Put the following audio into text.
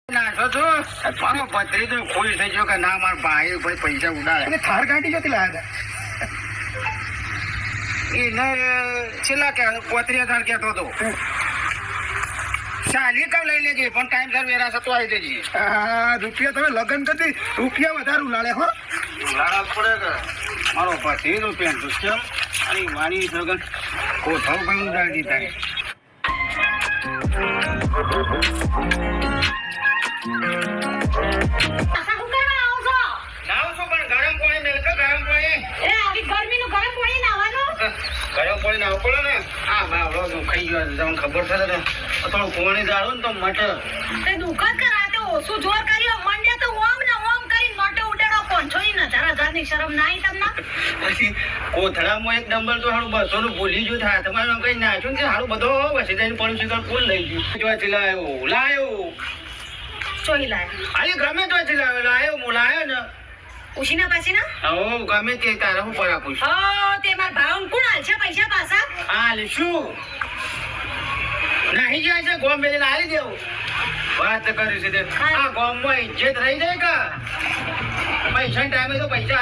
નાખો છો મારો પત્રી તો ખુશ થઈ ગયો કે ના મારા ભાઈ પૈસા ઉડાડે થાર ગાડી જતી લાયા એને છેલ્લા કે 35,000 કહેતો હતો ચાલી કમ લઈ લેજે પણ ટાઈમ સર વેરા થતો આવી જજે રૂપિયા તમે લગન કરી રૂપિયા વધારે ઉલાડે હો ઉલાડા પડે કે મારો પત્રી રૂપિયા તો કેમ અને વાણી સગન કોઠો પણ ઉડાડી દીધા ગરમ પાણી નાવ પડે ને આ બાવડો દુખાઈ ગયો તમને ખબર છે ને થોડું પાણી જાળો ને તો મટે દુકાન કરાતે ઓછું જોર કર્યો મંડ્યા તો ઓમ ને ઓમ કરી નોટે ઉડાડો 5,000 ની શરમ નાઈ તમને પછી કોથળામાં એક ડમ્બલ તો હારું 200 નું ભૂલી ગયું થાય તમારે કઈ નાખ્યું ને હારું બધો પછી જઈને પણ શીખર કોણ લઈ ગયું જો લાયો ચોઈ લાય અરે ગમે તો લાયો હું લાયો ને ઉશીના પાછી ના હો ગમે તે તારા હું પર આપું હો તે માર ભાવ કોણ આલશે પૈસા પાછા હાલ શું નહીં જાય છે ગોમ મેલીને આવી દેવું વાત કરી છે આ ગોમમાં ઇજ્જત રહી જાય કે પૈસા ટાઈમે તો પૈસા